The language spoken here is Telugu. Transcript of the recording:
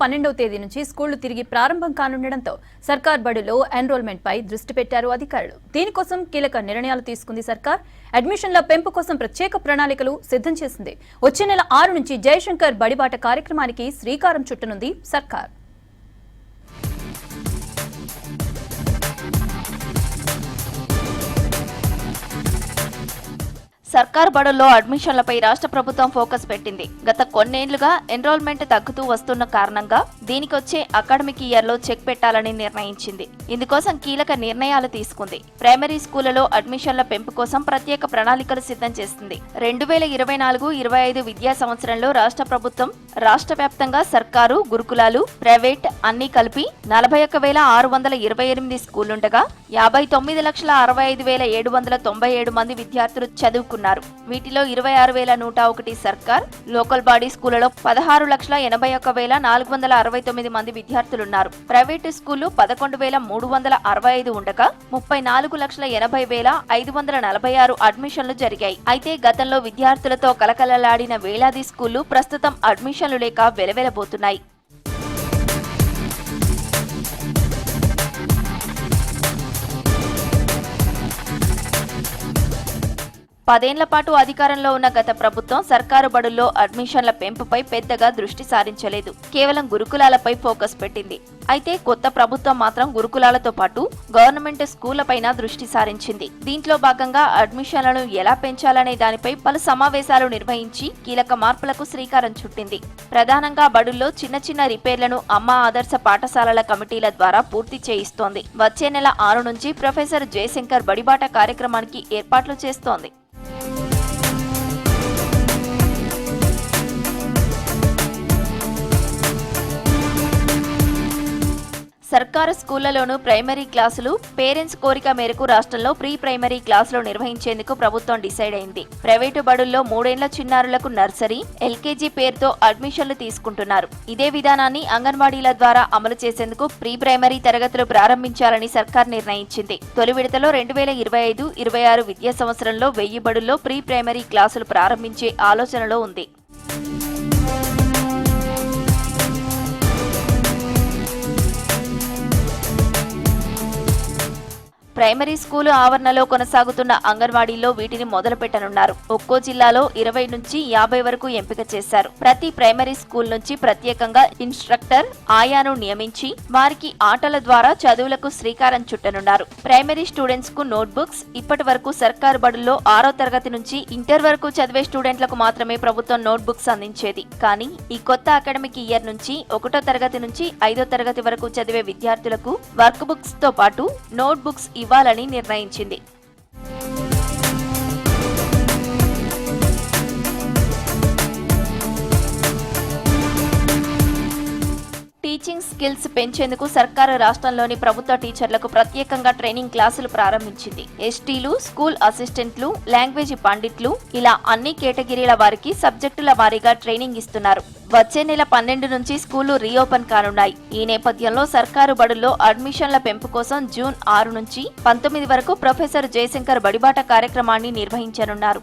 12వ తేదీ నుంచి స్కూళ్లు తిరిగి ప్రారంభం కానుండడంతో సర్కార్ బడుల్లో ఎన్రోల్మెంట్ పై దృష్టి పెట్టారు అధికారులు. దీనికోసం కీలక నిర్ణయాలు తీసుకుంది సర్కార్. అడ్మిషన్ల పెంపు కోసం ప్రత్యేక ప్రణాళికలు సిద్ధం చేసింది. వచ్చే నెల 6 నుంచి జయశంకర్ బడిబాట కార్యక్రమానికి శ్రీకారం చుట్టనుంది సర్కార్. సర్కార్ బడుల్లో అడ్మిషన్లపై రాష్ట్ర ప్రభుత్వం ఫోకస్ పెట్టింది. గత కొన్నేళ్లుగా ఎన్రోల్మెంట్ తగ్గుతూ వస్తున్న కారణంగా దీనికొచ్చే అకాడమిక్ ఇయర్లో చెక్ పెట్టాలని నిర్ణయించింది. ఇందుకోసం కీలక నిర్ణయాలు తీసుకుంది. ప్రైమరీ స్కూళ్లలో అడ్మిషన్ల పెంపు కోసం ప్రత్యేక ప్రణాళికలు సిద్ధం చేస్తుంది. 2024-25 విద్యా సంవత్సరంలో రాష్ట్ర ప్రభుత్వం రాష్ట్ర వ్యాప్తంగా సర్కారు, గురుకులాలు, ప్రైవేట్ అన్ని కలిపి 41,628 స్కూళ్లుండగా 59,65,797 మంది విద్యార్థులు చదువుకున్నారు. వీటిలో 26,101 సర్కార్, లోకల్ బాడీ స్కూళ్లలో 16,81,469 మంది విద్యార్థులున్నారు. ప్రైవేటు స్కూళ్లు 11,365 ఉండగా 34,80,546 అడ్మిషన్లు జరిగాయి. అయితే గతంలో విద్యార్థులతో కలకలలాడిన వేలాది స్కూళ్లు ప్రస్తుతం అడ్మిషన్లు లేక వెలవెలబోతున్నాయి. పదేళ్ల పాటు అధికారంలో ఉన్న గత ప్రభుత్వం సర్కారు బడుల్లో అడ్మిషన్ల పెంపుపై పెద్దగా దృష్టి సారించలేదు. కేవలం గురుకులాలపై ఫోకస్ పెట్టింది. అయితే కొత్త ప్రభుత్వం మాత్రం గురుకులాలతో పాటు గవర్నమెంట్ స్కూళ్లపైన దృష్టి సారించింది. దీంట్లో భాగంగా అడ్మిషన్లను ఎలా పెంచాలనే దానిపై పలు సమావేశాలు నిర్వహించి కీలక మార్పులకు శ్రీకారం చుట్టింది. ప్రధానంగా బడుల్లో చిన్న చిన్న రిపేర్లను అమ్మ ఆదర్శ పాఠశాలల కమిటీల ద్వారా పూర్తి చేయిస్తోంది. వచ్చే నెల 6 నుంచి ప్రొఫెసర్ జయశంకర్ బడిబాట కార్యక్రమానికి ఏర్పాట్లు చేస్తోంది. సర్కారు స్కూళ్లలోనూ ప్రైమరీ క్లాసులు పేరెంట్స్ కోరిక మేరకు రాష్ట్రంలో ప్రీ ప్రైమరీ క్లాసులు నిర్వహించేందుకు ప్రభుత్వం డిసైడ్ అయింది. ప్రైవేటు బడుల్లో 3 ఏళ్ల చిన్నారులకు నర్సరీ, ఎల్కేజీ పేరుతో అడ్మిషన్లు తీసుకుంటున్నారు. ఇదే విధానాన్ని అంగన్వాడీల ద్వారా అమలు చేసేందుకు ప్రీ ప్రైమరీ తరగతులు ప్రారంభించాలని సర్కార్ నిర్ణయించింది. తొలి విడతలో 2025-26 విద్యా సంవత్సరంలో 1000 బడుల్లో ప్రీ ప్రైమరీ క్లాసులు ప్రారంభించే ఆలోచనలో ఉంది. ప్రైమరీ స్కూలు ఆవరణలో కొనసాగుతున్న అంగన్వాడీల్లో వీటిని మొదలు పెట్టనున్నారు. ఒక్కో జిల్లాలో 20 నుంచి 50 వరకు ఎంపిక చేశారు. ప్రతి ప్రైమరీ స్కూల్ నుంచి ప్రత్యేకంగా ఇన్స్ట్రక్టర్, ఆయాను నియమించి వారికి ఆటల ద్వారా చదువులకు శ్రీకారం చుట్టనున్నారు. ప్రైమరీ స్టూడెంట్స్ కు నోట్బుక్స్ ఇప్పటి వరకు సర్కారు బడుల్లో 6వ తరగతి నుంచి ఇంటర్ వరకు చదివే స్టూడెంట్లకు మాత్రమే ప్రభుత్వం నోట్బుక్స్ అందించేది. కానీ ఈ కొత్త అకాడమిక్ ఇయర్ నుంచి 1వ తరగతి నుంచి 5వ తరగతి వరకు చదివే విద్యార్థులకు వర్క్ బుక్స్ తో పాటు నోట్బుక్స్ ఇవ్వాలని నిర్ణయించింది. టీచింగ్ స్కిల్స్ పెంచేందుకు సర్కారు రాష్ట్రంలోని ప్రభుత్వ టీచర్లకు ప్రత్యేకంగా ట్రైనింగ్ క్లాసులు ప్రారంభించింది. ఎస్టీలు, స్కూల్ అసిస్టెంట్లు, లాంగ్వేజ్ పండిట్లు ఇలా అన్ని కేటగిరీల వారికి సబ్జెక్టుల వారీగా ట్రైనింగ్ ఇస్తున్నారు. వచ్చే నెల 12 నుంచి స్కూళ్లు రీఓపెన్ కానున్నాయి. ఈ నేపథ్యంలో సర్కారు బడుల్లో అడ్మిషన్ల పెంపు కోసం జూన్ 6 నుంచి 19 వరకు ప్రొఫెసర్ జయశంకర్ బడిబాట కార్యక్రమాన్ని నిర్వహించనున్నారు.